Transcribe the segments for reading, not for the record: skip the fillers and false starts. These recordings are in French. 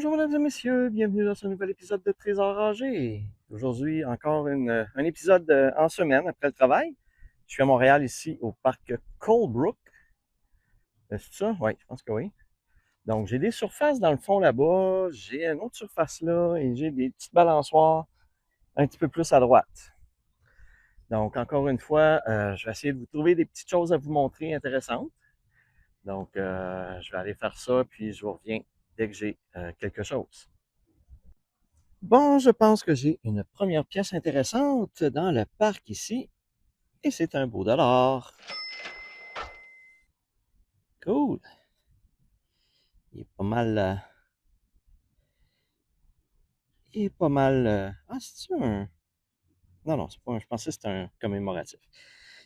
Bonjour mesdames et messieurs, bienvenue dans ce nouvel épisode de Trésor Rangé. Aujourd'hui, encore un épisode en semaine après le travail. Je suis à Montréal ici au parc Colebrook. C'est ça? Oui, je pense que oui. Donc j'ai des surfaces dans le fond là-bas, j'ai une autre surface là et j'ai des petites balançoires un petit peu plus à droite. Donc encore une fois, je vais essayer de vous trouver des petites choses à vous montrer intéressantes. Donc je vais aller faire ça puis je vous reviens dès que j'ai quelque chose. Bon, je pense que j'ai une première pièce intéressante dans le parc ici, et c'est un beau dollar. Cool. Il est pas mal... il est pas mal... Ah, c'est-tu un... Non, non, c'est pas un... Je pensais que c'était un commémoratif.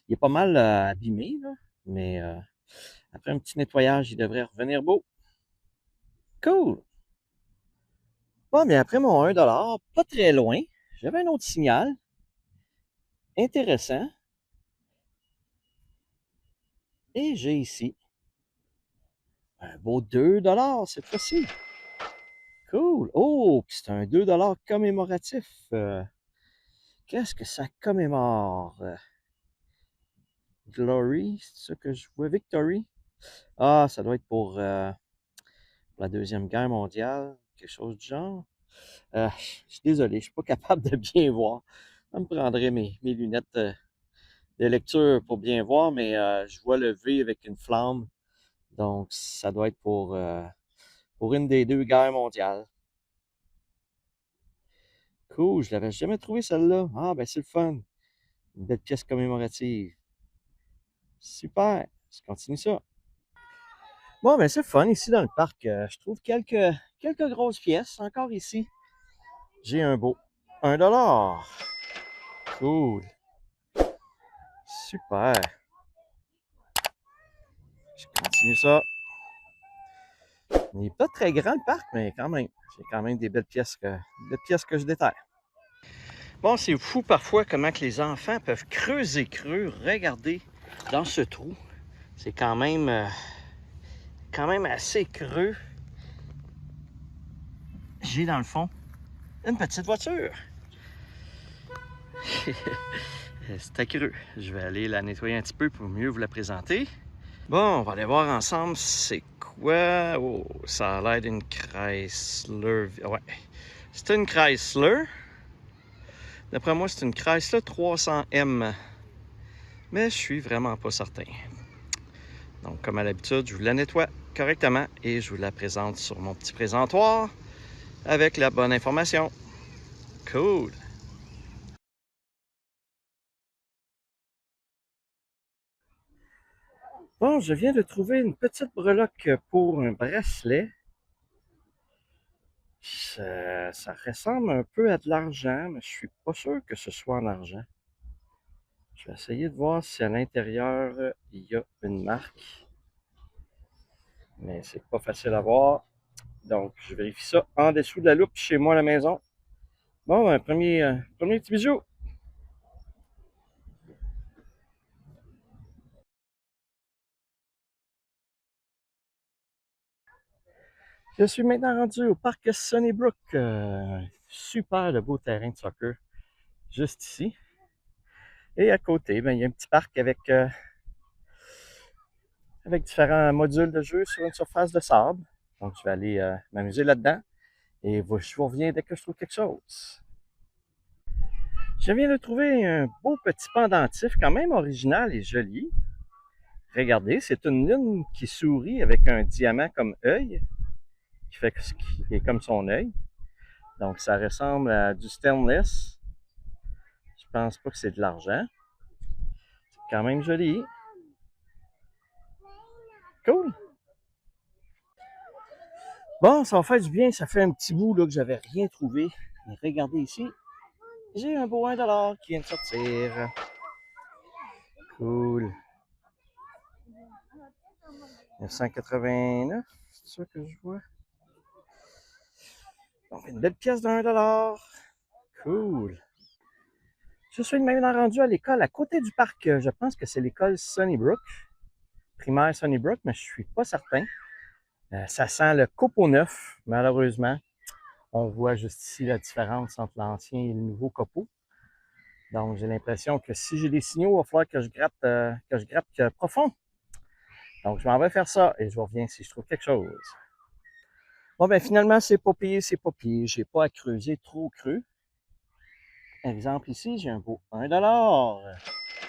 Il est pas mal abîmé, là, mais après un petit nettoyage, il devrait revenir beau. Cool. Bon, mais après mon 1$, pas très loin, j'avais un autre signal intéressant. Et j'ai ici un beau 2$ cette fois-ci. Cool. Oh, puis c'est un 2$ commémoratif. Qu'est-ce que ça commémore? Glory, c'est ça que je vois? Victory? Ah, ça doit être pour la Deuxième Guerre mondiale, quelque chose du genre. Je suis désolé, je suis pas capable de bien voir. Ça me prendrait mes lunettes de lecture pour bien voir, mais je vois le V avec une flamme. Donc, ça doit être pour une des deux guerres mondiales. Cool, je l'avais jamais trouvé celle-là. Ah, ben c'est le fun. Une belle pièce commémorative. Super, je continue ça. Bon, ben c'est le fun ici dans le parc. Je trouve quelques grosses pièces encore ici. J'ai un beau 1$. Cool. Super. Je continue ça. Il n'est pas très grand le parc, mais quand même. J'ai quand même des belles pièces que je déterre. Bon, c'est fou parfois comment que les enfants peuvent creuser creux. Regardez dans ce trou. C'est quand même assez creux. J'ai dans le fond une petite voiture. C'était creux. Je vais aller la nettoyer un petit peu pour mieux vous la présenter. Bon, on va aller voir ensemble c'est quoi. Oh, ça a l'air d'une Chrysler. Ouais, c'est une Chrysler. D'après moi, c'est une Chrysler 300M. Mais je suis vraiment pas certain. Donc, comme à l'habitude, je vous la nettoie correctement et je vous la présente sur mon petit présentoir avec la bonne information. Cool! Bon, je viens de trouver une petite breloque pour un bracelet. Ça ressemble un peu à de l'argent, mais je suis pas sûr que ce soit en argent. Je vais essayer de voir si à l'intérieur, il y a une marque. Mais c'est pas facile à voir. Donc, je vérifie ça en dessous de la loupe chez moi à la maison. Bon, un premier petit bijou. Je suis maintenant rendu au parc Sunnybrook. Super de beau terrain de soccer. Juste ici. Et à côté, ben, il y a un petit parc avec différents modules de jeu sur une surface de sable. Donc, je vais aller m'amuser là-dedans. Et je vous reviens dès que je trouve quelque chose. Je viens de trouver un beau petit pendentif, quand même original et joli. Regardez, c'est une lune qui sourit avec un diamant comme œil, qui est comme son œil. Donc, ça ressemble à du stainless. Je pense pas que c'est de l'argent. C'est quand même joli. Cool. Bon, ça va faire du bien. Ça fait un petit bout là, que j'avais rien trouvé. Mais regardez ici. J'ai un beau 1$ qui vient de sortir. Cool. 989, c'est ça que je vois. Donc, une belle pièce de 1$. Cool. Je suis maintenant rendu à l'école à côté du parc. Je pense que c'est l'école Sunnybrook. Primaire Sunnybrook, mais je suis pas certain. Ça sent le copeau neuf, malheureusement. On voit juste ici la différence entre l'ancien et le nouveau copeau. Donc, j'ai l'impression que si j'ai des signaux, il va falloir que je gratte profond. Donc, je m'en vais faire ça et je reviens si je trouve quelque chose. Bon, ben finalement, c'est pas payé, c'est pas payé. J'ai pas à creuser trop creux. Exemple ici, j'ai un beau 1$.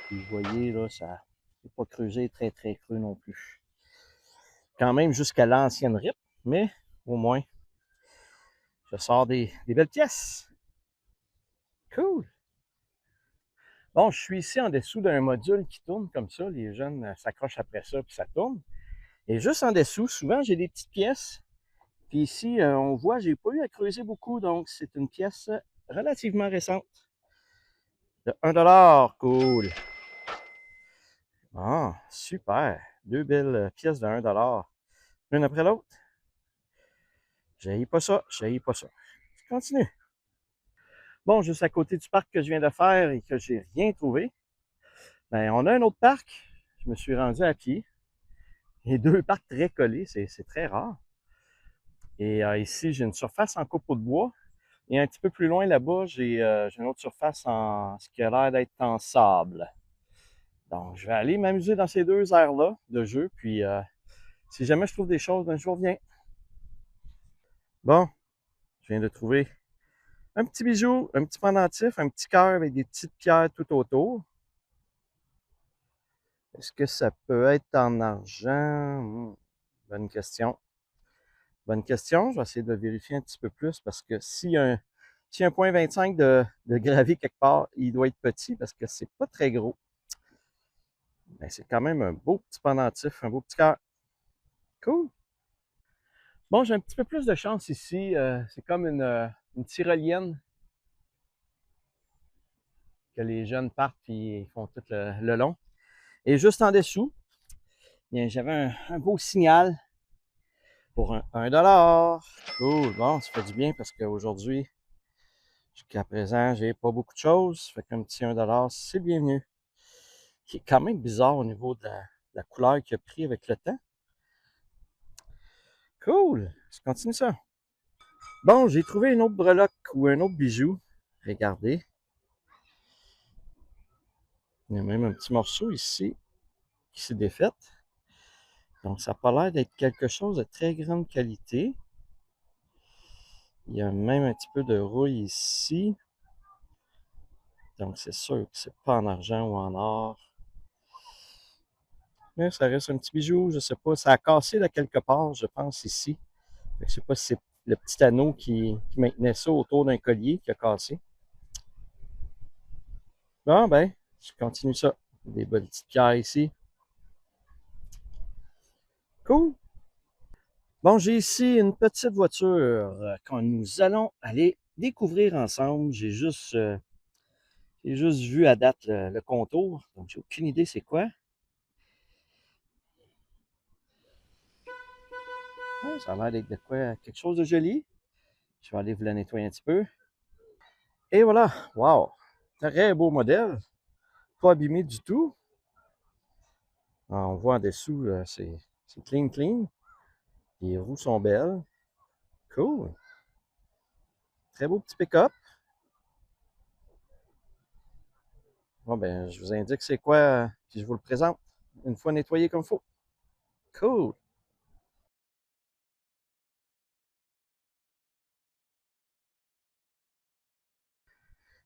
Puis vous voyez, là, ça n'est pas creusé très, très creux non plus. Quand même jusqu'à l'ancienne RIP, mais au moins, je sors des belles pièces. Cool! Bon, je suis ici en dessous d'un module qui tourne comme ça. Les jeunes s'accrochent après ça, puis ça tourne. Et juste en dessous, souvent, j'ai des petites pièces. Puis ici, on voit, j'ai pas eu à creuser beaucoup, donc c'est une pièce relativement récente. De 1$. Cool! Ah, super! Deux belles pièces de 1$. L'une après l'autre. J'haïs pas ça, j'haïs pas ça. Je continue. Bon, juste à côté du parc que je viens de faire et que j'ai rien trouvé, ben, on a un autre parc. Je me suis rendu à pied. Et deux parcs très collés, c'est très rare. Et ici, j'ai une surface en copeaux de bois. Et un petit peu plus loin là-bas, j'ai une autre surface en ce qui a l'air d'être en sable. Donc, je vais aller m'amuser dans ces deux aires-là de jeu. Puis, si jamais je trouve des choses, ben, je reviens. Bon, je viens de trouver un petit bijou, un petit pendentif, un petit cœur avec des petites pierres tout autour. Est-ce que ça peut être en argent? Bonne question. Bonne question. Je vais essayer de vérifier un petit peu plus parce que s'il y a un 0,25 de gravier quelque part, il doit être petit parce que c'est pas très gros. Mais c'est quand même un beau petit pendentif, un beau petit cœur. Cool. Bon, j'ai un petit peu plus de chance ici. C'est comme une tyrolienne que les jeunes partent et ils font tout le long. Et juste en dessous, bien, j'avais un beau signal pour un 1$. Cool. Bon, ça fait du bien parce qu'aujourd'hui, jusqu'à présent, j'ai pas beaucoup de choses. Fait qu'un petit 1$, c'est bienvenu. Qui est quand même bizarre au niveau de la couleur qu'il a pris avec le temps. Cool. Je continue ça. Bon, j'ai trouvé une autre breloque ou un autre bijou. Regardez. Il y a même un petit morceau ici qui s'est défait. Donc, ça n'a pas l'air d'être quelque chose de très grande qualité. Il y a même un petit peu de rouille ici. Donc, c'est sûr que c'est pas en argent ou en or. Mais ça reste un petit bijou, je sais pas. Ça a cassé là quelque part, je pense, ici. Je sais pas si c'est le petit anneau qui maintenait ça autour d'un collier qui a cassé. Bon, ben, je continue ça. Des bonnes petites pierres ici. Cool. Bon, j'ai ici une petite voiture que nous allons aller découvrir ensemble. J'ai juste vu à date le contour, donc j'ai aucune idée c'est quoi. Ouais, ça a l'air d'être de quoi, quelque chose de joli. Je vais aller vous la nettoyer un petit peu. Et voilà, wow, très beau modèle, pas abîmé du tout. On voit en dessous, c'est clean, clean. Les roues sont belles. Cool. Très beau petit pick-up. Bon, ben, je vous indique c'est quoi, puis je vous le présente une fois nettoyé comme il faut. Cool.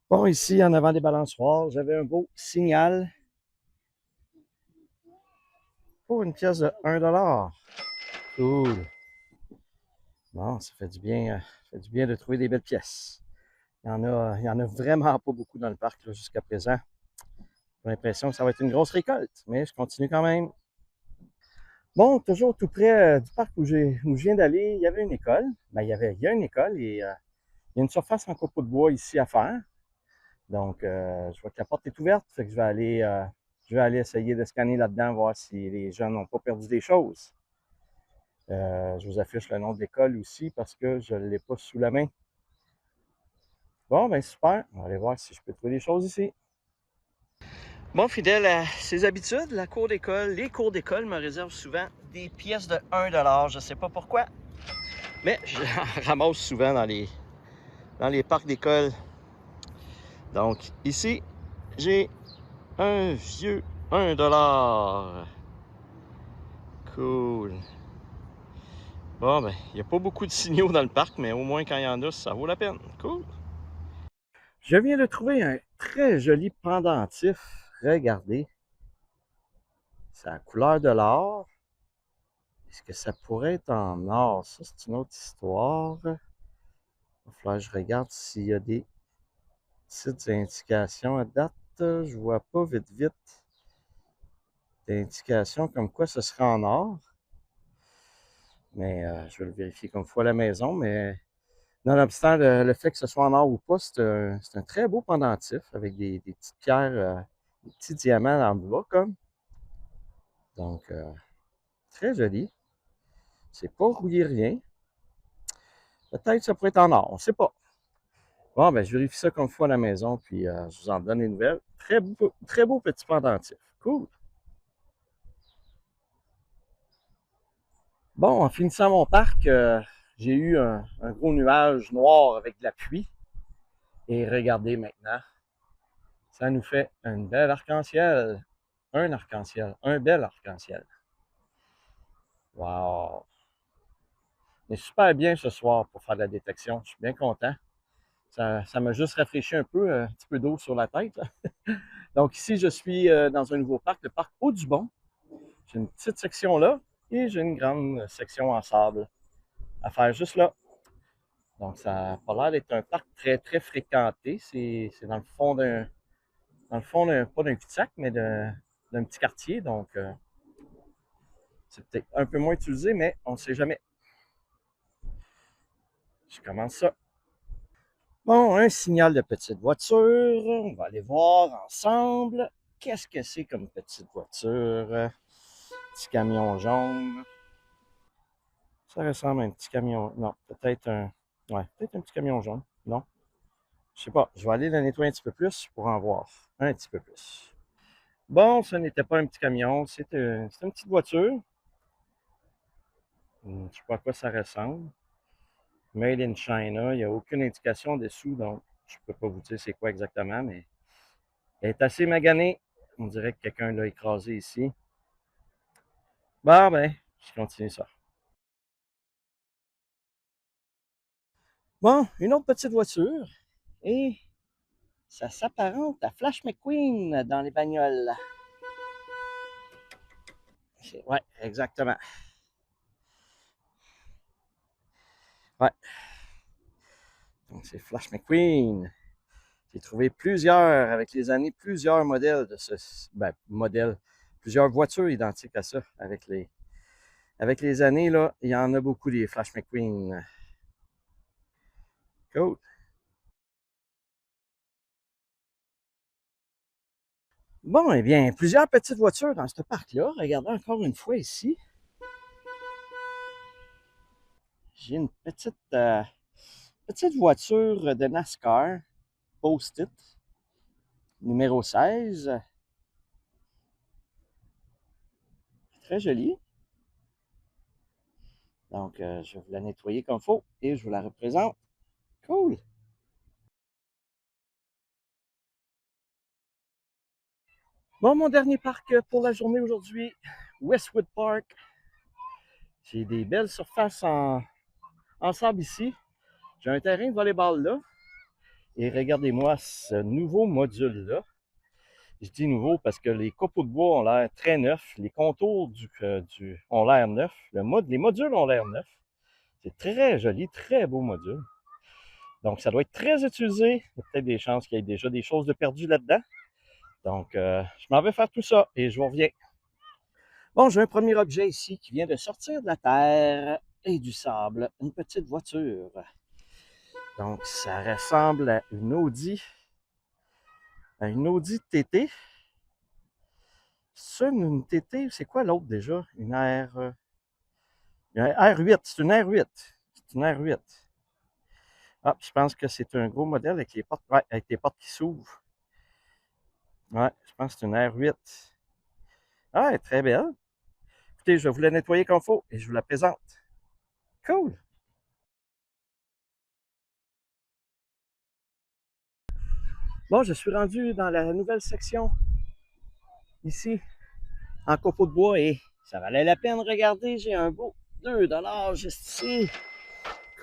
Bon, ici, en avant des balançoires, j'avais un beau signal pour une pièce de 1$. Cool. Bon, ça fait du bien de trouver des belles pièces. Il y en a vraiment pas beaucoup dans le parc jusqu'à présent. J'ai l'impression que ça va être une grosse récolte, mais je continue quand même. Bon, toujours tout près du parc où je viens d'aller, il y avait une école. Ben, il y a une école et il y a une surface en copeaux de bois ici à faire. Donc, je vois que la porte est ouverte, fait que je vais aller essayer de scanner là-dedans, voir si les jeunes n'ont pas perdu des choses. Je vous affiche le nom de l'école aussi parce que je ne l'ai pas sous la main. Bon, ben super. On va aller voir si je peux trouver des choses ici. Bon, fidèle à ses habitudes, les cours d'école me réservent souvent des pièces de 1$. Je ne sais pas pourquoi, mais je ramasse souvent dans les dans les parcs d'école. Donc ici, j'ai un vieux 1 $. Cool. Bon, ben, il n'y a pas beaucoup de signaux dans le parc, mais au moins quand il y en a, ça vaut la peine. Cool. Je viens de trouver un très joli pendentif. Regardez. C'est la couleur de l'or. Est-ce que ça pourrait être en or? Ça, c'est une autre histoire. Il va falloir que je regarde s'il y a des petites indications à date. Je vois pas vite d'indications comme quoi ce serait en or. Mais je vais le vérifier comme fois à la maison. Mais nonobstant le fait que ce soit en or ou pas, c'est un très beau pendentif avec des petites pierres, des petits diamants en bas comme. Donc, très joli. C'est pas rouillé rien. Peut-être que ça pourrait être en or, on ne sait pas. Bon, ben, je vérifie ça comme fois à la maison, puis je vous en donne des nouvelles. Très beau petit pendentif. Cool. Bon, en finissant mon parc, j'ai eu un gros nuage noir avec de la pluie. Et regardez maintenant, ça nous fait une belle arc-en-ciel. Un arc-en-ciel, un bel arc-en-ciel. Wow! On est super bien ce soir pour faire de la détection. Je suis bien content. Ça m'a juste rafraîchi un peu, un petit peu d'eau sur la tête. Donc ici, je suis dans un nouveau parc, le parc Audubon. J'ai une petite section là et j'ai une grande section en sable à faire juste là. Donc ça n'a pas l'air d'être un parc très très fréquenté. C'est dans le fond pas d'un cul-de-sac, mais d'un petit quartier. Donc c'est peut-être un peu moins utilisé, mais on ne sait jamais. Je commence ça. Bon, un signal de petite voiture. On va aller voir ensemble. Qu'est-ce que c'est comme petite voiture? Petit camion jaune. Ça ressemble à un petit camion. Non, peut-être un. Ouais, peut-être un petit camion jaune. Non. Je sais pas. Je vais aller le nettoyer un petit peu plus pour en voir. Un petit peu plus. Bon, ce n'était pas un petit camion. C'est une petite voiture. Je sais pas à quoi ça ressemble. Made in China. Il n'y a aucune indication dessous, donc je peux pas vous dire c'est quoi exactement, mais elle est assez maganée. On dirait que quelqu'un l'a écrasé ici. Bon, ben, je continue ça. Bon, une autre petite voiture. Et ça s'apparente à Flash McQueen dans les bagnoles. Ouais, exactement. Ouais. Donc, c'est Flash McQueen. J'ai trouvé plusieurs, avec les années, plusieurs modèles de ce. Ben, modèles. Plusieurs voitures identiques à ça. Avec les années, là, il y en a beaucoup des Flash McQueen. Cool. Bon, eh bien, plusieurs petites voitures dans ce parc-là. Regardez encore une fois ici. J'ai une petite voiture de NASCAR, Post-it, numéro 16. Très jolie. Donc, je vais vous la nettoyer comme il faut et je vous la représente. Cool. Bon, mon dernier parc pour la journée aujourd'hui, Westwood Park. J'ai des belles surfaces en sable ici. J'ai un terrain de volleyball là. Et regardez-moi ce nouveau module-là. Je dis nouveau parce que les copeaux de bois ont l'air très neufs. Les contours ont l'air neufs. Les modules ont l'air neufs. C'est très joli, très beau module. Donc, ça doit être très utilisé. Il y a peut-être des chances qu'il y ait déjà des choses de perdues là-dedans. Donc, je m'en vais faire tout ça et je vous reviens. Bon, j'ai un premier objet ici qui vient de sortir de la terre et du sable. Une petite voiture. Donc, ça ressemble à une Audi TT. C'est une TT, c'est quoi l'autre déjà? Une R8, c'est une R8. C'est une R8. Ah, je pense que c'est un gros modèle avec les portes, ouais, avec les portes qui s'ouvrent. Ouais, je pense que c'est une R8. Ah, elle est très belle. Écoutez, je vais vous la nettoyer comme il faut et je vous la présente. Cool! Bon, je suis rendu dans la nouvelle section ici en copeaux de bois et ça valait la peine. Regardez, j'ai un beau 2$ juste ici.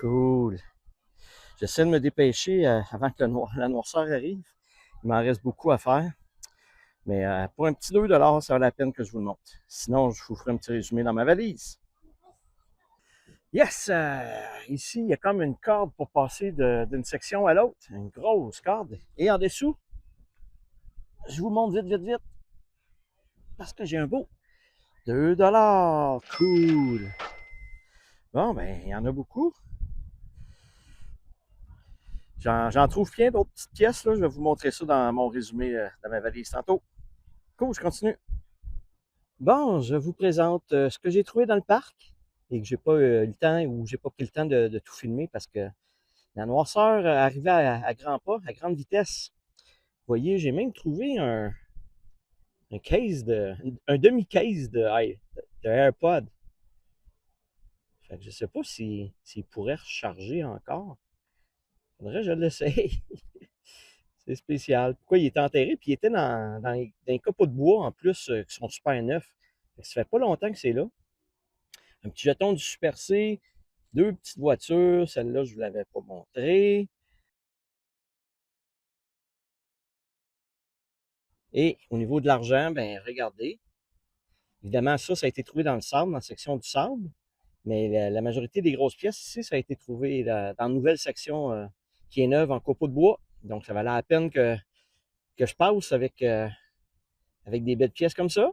Cool. J'essaie de me dépêcher avant que la noirceur arrive. Il m'en reste beaucoup à faire. Mais pour un petit 2$, ça vaut la peine que je vous le montre. Sinon, je vous ferai un petit résumé dans ma valise. Yes! Ici, il y a comme une corde pour passer d'une section à l'autre. Une grosse corde. Et en dessous, je vous montre vite, vite, vite. Parce que j'ai un beau 2$. Cool! Bon, ben, il y en a beaucoup. J'en trouve plein d'autres petites pièces. Là. Je vais vous montrer ça dans mon résumé de ma valise tantôt. Cool, je continue. Bon, je vous présente ce que j'ai trouvé dans le parc et que j'ai pas eu le temps ou j'ai pas pris le temps de tout filmer parce que la noirceur arrivait à grands pas, à grande vitesse. Vous voyez, j'ai même trouvé un demi-case de AirPod. Fait que je sais pas s'il pourrait recharger encore. Faudrait que je l'essaye. C'est spécial. Pourquoi il était enterré? Puis il était dans un copeaux de bois en plus qui sont super neufs. Ça fait pas longtemps que c'est là. Un petit jeton du Super C, deux petites voitures. Celle-là, je ne vous l'avais pas montré. Et au niveau de l'argent, ben regardez. Évidemment, ça a été trouvé dans le sable, dans la section du sable. Mais la majorité des grosses pièces ici, ça a été trouvé dans la nouvelle section qui est neuve en copeaux de bois. Donc, ça valait la peine que je passe avec des belles pièces comme ça.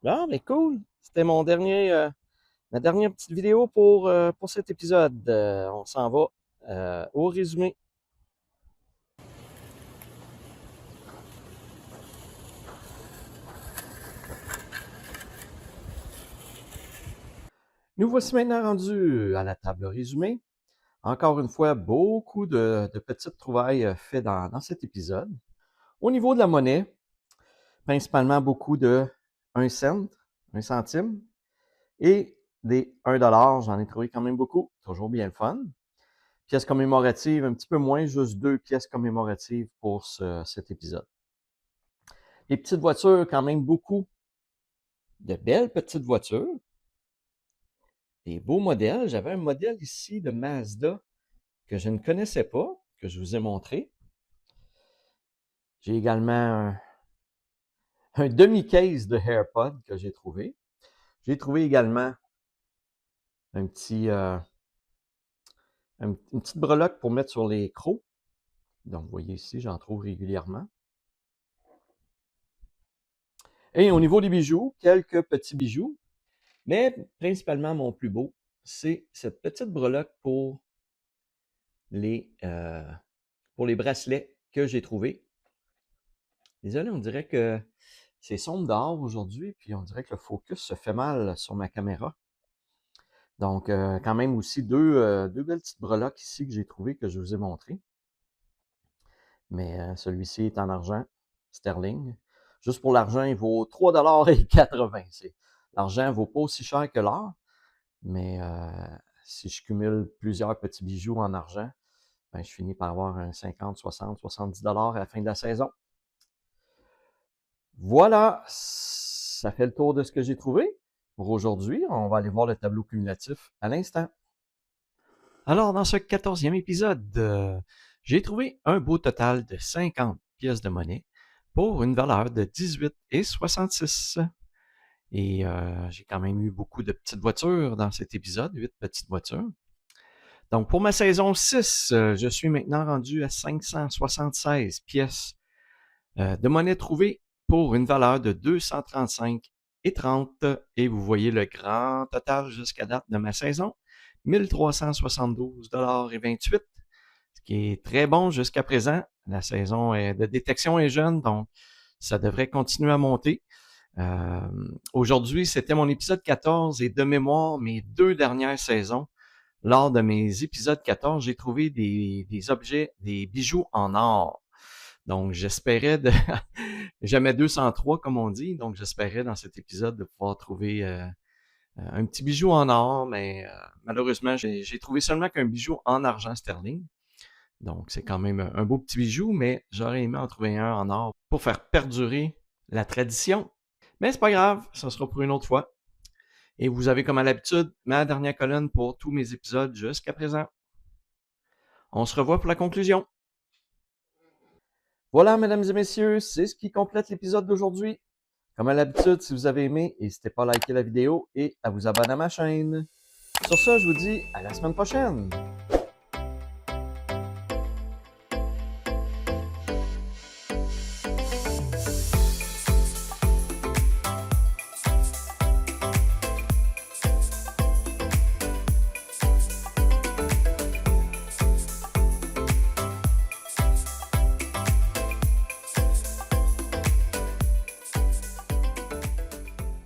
Bon, mais cool. C'était ma dernière petite vidéo pour cet épisode. On s'en va au résumé. Nous voici maintenant rendus à la table résumé. Encore une fois, beaucoup de petites trouvailles faites dans cet épisode. Au niveau de la monnaie, principalement beaucoup de 1 cent, 1 centime, et des 1$. J'en ai trouvé quand même beaucoup. Toujours bien le fun. Pièces commémoratives, un petit peu moins, juste 2 pièces commémoratives pour cet épisode. Les petites voitures, quand même beaucoup de belles petites voitures. Des beaux modèles. J'avais un modèle ici de Mazda que je ne connaissais pas, que je vous ai montré. J'ai également un demi-case de AirPod que j'ai trouvé. J'ai trouvé également une petite breloque pour mettre sur les crocs. Donc, vous voyez ici, j'en trouve régulièrement. Et au niveau des bijoux, quelques petits bijoux. Mais principalement, mon plus beau, c'est cette petite breloque pour les bracelets que j'ai trouvés. Désolé, on dirait que c'est sombre dehors aujourd'hui, puis on dirait que le focus se fait mal sur ma caméra. Donc, quand même aussi deux belles petites breloques ici que j'ai trouvées, que je vous ai montrées. Mais celui-ci est en argent sterling. Juste pour l'argent, il vaut 3,80 $. L'argent ne vaut pas aussi cher que l'or, mais si je cumule plusieurs petits bijoux en argent, ben, je finis par avoir un 50, 60, 70$ à la fin de la saison. Voilà, ça fait le tour de ce que j'ai trouvé. Pour aujourd'hui, on va aller voir le tableau cumulatif à l'instant. Alors, dans ce 14e épisode, j'ai trouvé un beau total de 50 pièces de monnaie pour une valeur de 18,66 $. Et j'ai quand même eu beaucoup de petites voitures dans cet épisode, 8 petites voitures. Donc, pour ma saison 6, je suis maintenant rendu à 576 pièces de monnaie trouvée pour une valeur de 235,30 $. Et vous voyez le grand total jusqu'à date de ma saison, 1372,28 $, ce qui est très bon jusqu'à présent. La saison de détection est jeune, donc ça devrait continuer à monter. Aujourd'hui, c'était mon épisode 14 et de mémoire, mes 2 dernières saisons. Lors de mes épisodes 14, j'ai trouvé des objets, des bijoux en or. Donc, j'espérais jamais 203 comme on dit, donc j'espérais dans cet épisode de pouvoir trouver un petit bijou en or, mais malheureusement, j'ai trouvé seulement qu'un bijou en argent sterling. Donc, c'est quand même un beau petit bijou, mais j'aurais aimé en trouver un en or pour faire perdurer la tradition. Mais c'est pas grave, ça sera pour une autre fois. Et vous avez comme à l'habitude ma dernière colonne pour tous mes épisodes jusqu'à présent. On se revoit pour la conclusion. Voilà, mesdames et messieurs, c'est ce qui complète l'épisode d'aujourd'hui. Comme à l'habitude, si vous avez aimé, n'hésitez pas à liker la vidéo et à vous abonner à ma chaîne. Sur ça, je vous dis à la semaine prochaine.